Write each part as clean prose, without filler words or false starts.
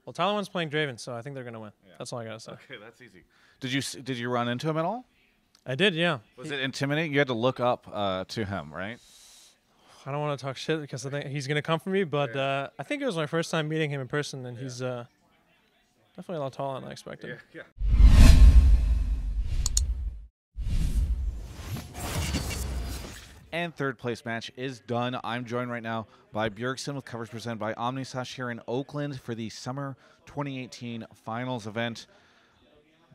Well, TYLER1's playing Draven, so I think they're going to win. Yeah. That's all I got to say. Okay, that's easy. Did you run into him at all? I did, yeah. Was it intimidating? You had to look up to him, right? I don't want to talk shit because I think he's going to come for me, but I think it was my first time meeting him in person, and he's definitely a lot taller than I expected. Yeah. And third place match is done. I'm joined right now by Bjergsen with coverage presented by Omnislash here in Oakland for the Summer 2018 Finals event.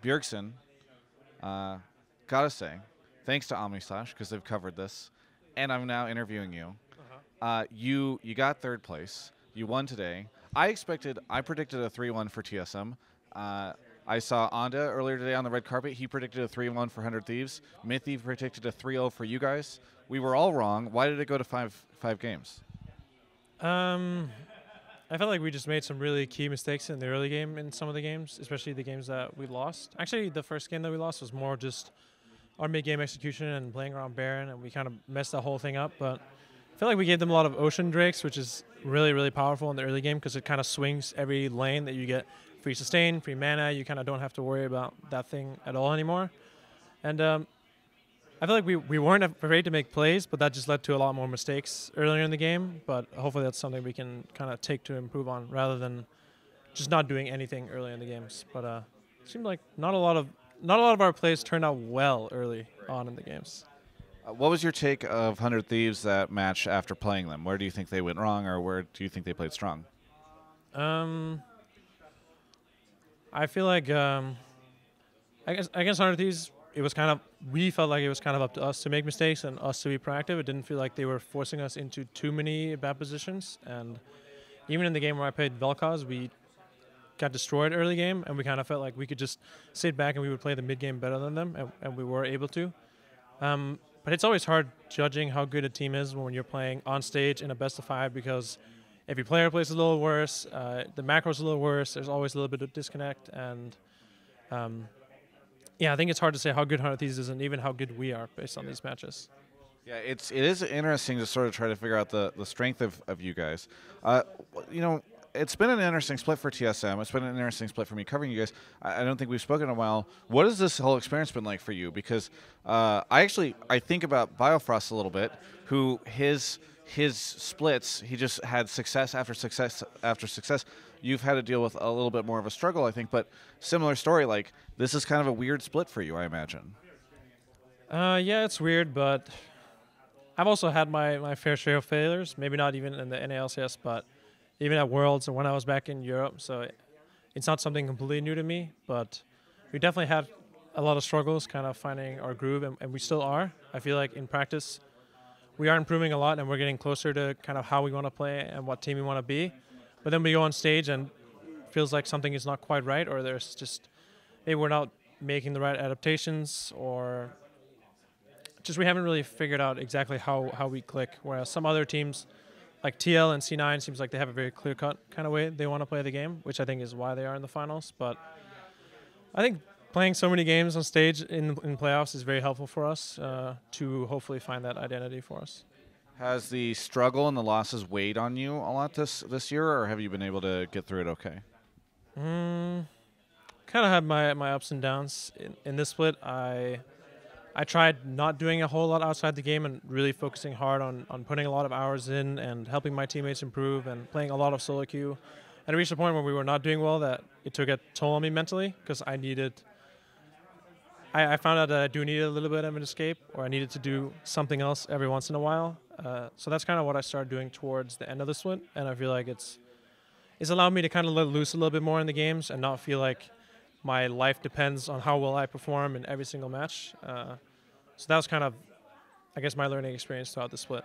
Bjergsen, gotta say, thanks to Omnislash because they've covered this, and I'm now interviewing you. You got third place. You won today. I predicted a 3-1 for TSM. I saw Anda earlier today on the red carpet. He predicted a 3-1 for 100 Thieves. Mithy predicted a 3-0 for you guys. We were all wrong. Why did it go to five games? I felt like we just made some really key mistakes in the early game in some of the games, especially the games that we lost. Actually, the first game that we lost was more just our mid-game execution and playing around Baron, and we kind of messed the whole thing up. But I feel like we gave them a lot of Ocean Drakes, which is really, really powerful in the early game because it kind of swings every lane that you get. Free sustain, free mana, you kind of don't have to worry about that thing at all anymore. And I feel like we weren't afraid to make plays, but that just led to a lot more mistakes earlier in the game. But hopefully that's something we can kind of take to improve on rather than just not doing anything early in the games. But it seemed like not a lot of our plays turned out well early on in the games. What was your take of 100 Thieves that match after playing them? Where do you think they went wrong, or where do you think they played strong? I feel like against 100 Thieves, we felt like it was kind of up to us to make mistakes and us to be proactive. It didn't feel like they were forcing us into too many bad positions. And even in the game where I played Vel'Koz, we got destroyed early game, and we kind of felt like we could just sit back and we would play the mid game better than them, and we were able to. But it's always hard judging how good a team is when you're playing on stage in a best of 5 because every player plays a little worse, the macro's a little worse, there's always a little bit of disconnect, and yeah, I think it's hard to say how good 100 Thieves is and even how good we are based on these matches. Yeah, it is interesting to sort of try to figure out the strength of you guys. You know, it's been an interesting split for TSM. It's been an interesting split for me covering you guys. I don't think we've spoken in a while. What has this whole experience been like for you? Because I think about Biofrost a little bit, who his splits, he just had success after success after success. You've had to deal with a little bit more of a struggle, I think, but similar story. Like, this is kind of a weird split for you, I imagine. Yeah, it's weird, but I've also had my fair share of failures. Maybe not even in the NALCS, but even at Worlds or when I was back in Europe. So it's not something completely new to me, but we definitely had a lot of struggles kind of finding our groove, and we still are. I feel like in practice, we are improving a lot, and we're getting closer to kind of how we want to play and what team we want to be. But then we go on stage and it feels like something is not quite right, or there's just maybe we're not making the right adaptations, or just we haven't really figured out exactly how we click. Whereas some other teams, like TL and C9, seems like they have a very clear-cut kind of way they want to play the game, which I think is why they are in the finals. But I think playing so many games on stage in playoffs is very helpful for us to hopefully find that identity for us. Has the struggle and the losses weighed on you a lot this year, or have you been able to get through it okay? Kind of had my ups and downs. In this split, I tried not doing a whole lot outside the game and really focusing hard on putting a lot of hours in and helping my teammates improve and playing a lot of solo queue. And it reached a point where we were not doing well that it took a toll on me mentally because I found out that I do need a little bit of an escape, or I needed to do something else every once in a while. So that's kind of what I started doing towards the end of the split, and I feel like it's allowed me to kind of let loose a little bit more in the games and not feel like my life depends on how well I perform in every single match. So that was kind of, I guess, my learning experience throughout the split.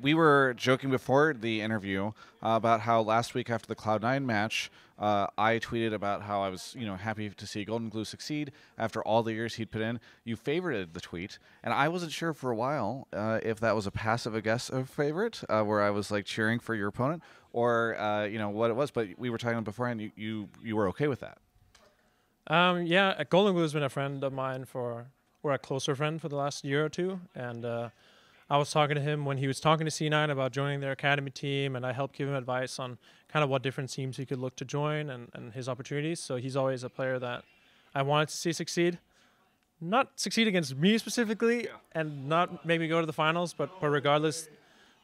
We were joking before the interview about how last week after the Cloud9 match, I tweeted about how I was, happy to see Golden Glue succeed after all the years he'd put in. You favorited the tweet, and I wasn't sure for a while if that was a passive-aggressive favorite, where I was like cheering for your opponent, or what it was. But we were talking beforehand. You were okay with that. Yeah, Golden Glue has been a friend of mine or a closer friend for the last year or two, and I I was talking to him when he was talking to C9 about joining their academy team, and I helped give him advice on kind of what different teams he could look to join and his opportunities. So he's always a player that I wanted to see succeed. Not succeed against me specifically, and not maybe go to the finals, but regardless,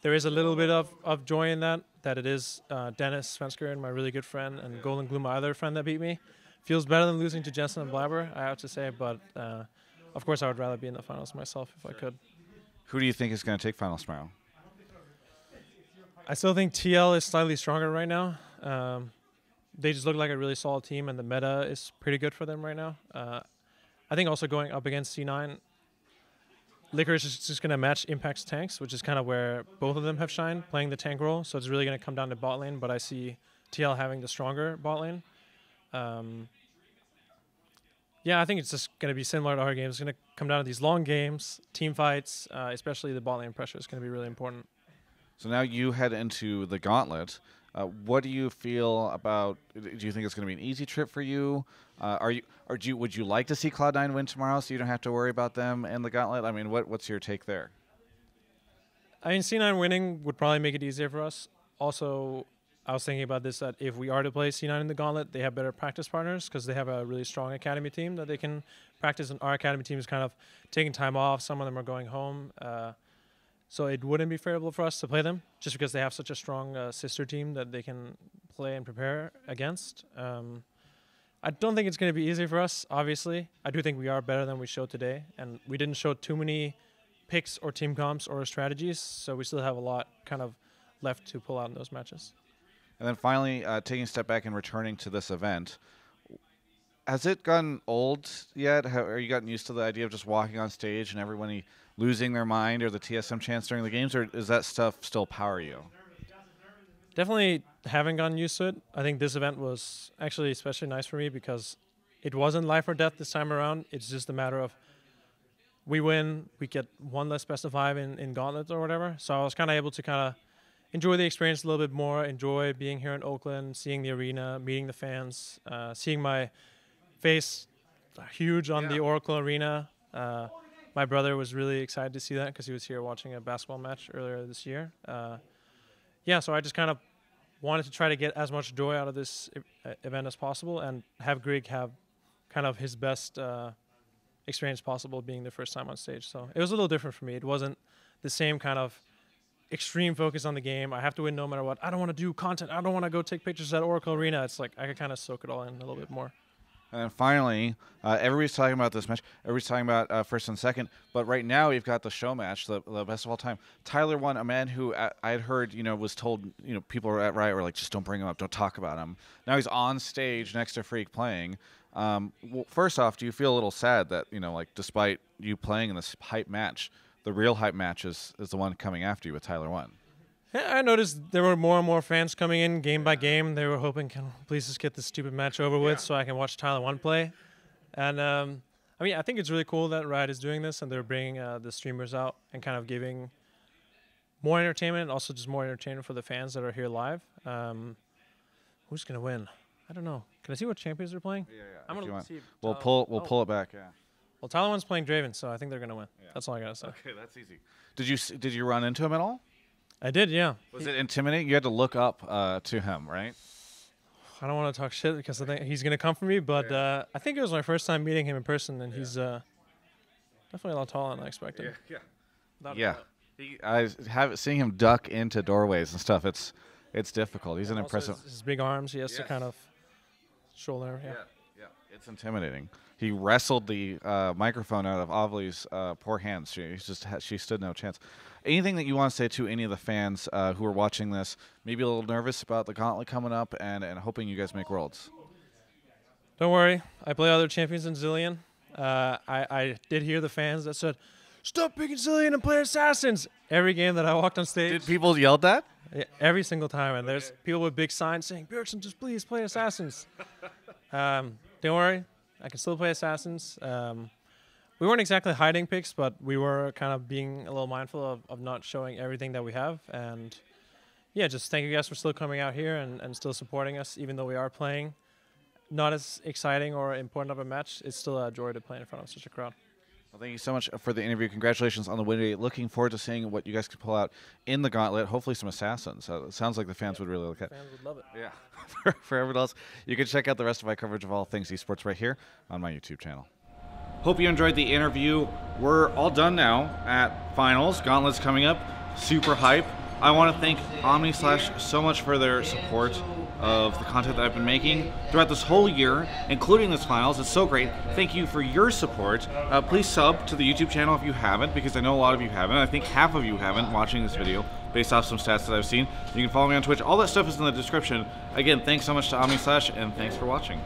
there is a little bit of joy in that it is Dennis Svenskeren, my really good friend, and Golden Glue, my other friend that beat me. Feels better than losing to Jensen and Blabber, I have to say, but of course I would rather be in the finals myself if I could. Who do you think is going to take finals tomorrow? I still think TL is slightly stronger right now. They just look like a really solid team, and the meta is pretty good for them right now. I think also going up against C9, Licorice is just going to match Impact's tanks, which is kind of where both of them have shined, playing the tank role. So it's really going to come down to bot lane, but I see TL having the stronger bot lane. Yeah, I think it's just going to be similar to our games. It's going to come down to these long games, team fights, especially the bot lane pressure is going to be really important. So now you head into the Gauntlet. What do you feel about? Do you think it's going to be an easy trip for you? Would you like to see Cloud9 win tomorrow so you don't have to worry about them and the Gauntlet? I mean, what's your take there? I mean, C9 winning would probably make it easier for us. Also, I was thinking about this, that if we are to play C9 in the Gauntlet, they have better practice partners because they have a really strong academy team that they can practice. And our academy team is kind of taking time off. Some of them are going home. So it wouldn't be favorable for us to play them just because they have such a strong sister team that they can play and prepare against. I don't think it's going to be easy for us, obviously. I do think we are better than we showed today. And we didn't show too many picks or team comps or strategies. So we still have a lot kind of left to pull out in those matches. And then finally, taking a step back and returning to this event, has it gotten old yet? Are you gotten used to the idea of just walking on stage and everybody losing their mind or the TSM chants during the games, or does that stuff still power you? Definitely haven't gotten used to it. I think this event was actually especially nice for me because it wasn't life or death this time around. It's just a matter of we win, we get one less best of 5 in Gauntlet or whatever. So I was kind of able to kind of enjoy the experience a little bit more, enjoy being here in Oakland, seeing the arena, meeting the fans, seeing my face huge on the Oracle Arena. My brother was really excited to see that because he was here watching a basketball match earlier this year. Yeah, so I just kind of wanted to try to get as much joy out of this event as possible and have Greg have kind of his best experience possible being the first time on stage. So it was a little different for me. It wasn't the same kind of extreme focus on the game. I have to win no matter what. I don't want to do content. I don't want to go take pictures at Oracle Arena. It's like I could kind of soak it all in a little bit more. And then finally, everybody's talking about this match. Everybody's talking about first and second. But right now, we've got the show match, the best of all time. Tyler1, a man who I had heard, was told, people at Riot were like, just don't bring him up, don't talk about him. Now he's on stage next to Freak playing. Well, first off, do you feel a little sad that, despite you playing in this hype match, the real hype match is the one coming after you with Tyler1? Yeah, I noticed there were more and more fans coming in game by game. They were hoping, can please just get this stupid match over with so I can watch Tyler1 play. And I think it's really cool that Riot is doing this and they're bringing the streamers out and kind of giving more entertainment and also just more entertainment for the fans that are here live. Who's going to win? I don't know. Can I see what champions they're playing? Yeah. I'm going to see. We'll pull it back, yeah. Well, Tyler1's playing Draven, so I think they're going to win. Yeah. That's all I got to say. Okay, that's easy. Did you run into him at all? I did, yeah. Was it intimidating? You had to look up to him, right? I don't want to talk shit because I think he's going to come for me, but I think it was my first time meeting him in person, and he's definitely a lot taller than I expected. Yeah. Seeing him duck into doorways and stuff, it's difficult. He's an impressive. His big arms, he has to kind of shoulder. Yeah. It's intimidating. He wrestled the microphone out of Avli's poor hands. She stood no chance. Anything that you want to say to any of the fans who are watching this, maybe a little nervous about the Gauntlet coming up and hoping you guys make Worlds? Don't worry. I play other champions in Zillion. I did hear the fans that said, stop picking Zillion and play Assassins. Every game that I walked on stage. Did people yell that? Yeah, every single time. And there's people with big signs saying, Bjergsen, just please play Assassins. Don't worry. I can still play Assassins. We weren't exactly hiding picks, but we were kind of being a little mindful of not showing everything that we have. And yeah, just thank you guys for still coming out here and still supporting us, even though we are playing not as exciting or important of a match. It's still a joy to play in front of such a crowd. Well, thank you so much for the interview. Congratulations on the win. Looking forward to seeing what you guys can pull out in the Gauntlet. Hopefully some assassins. It sounds like the fans would really look at. Fans would love it. Yeah. For everyone else, you can check out the rest of my coverage of all things esports right here on my YouTube channel. Hope you enjoyed the interview. We're all done now at finals. Gauntlet's coming up. Super hype. I want to thank OmniSlash so much for their support of the content that I've been making throughout this whole year, including this finals. It's so great. Thank you for your support. Please sub to the YouTube channel if you haven't, because I know a lot of you haven't. I think half of you haven't watching this video based off some stats that I've seen. You can follow me on Twitch. All that stuff is in the description. Again, thanks so much to OmniSlash, and thanks for watching.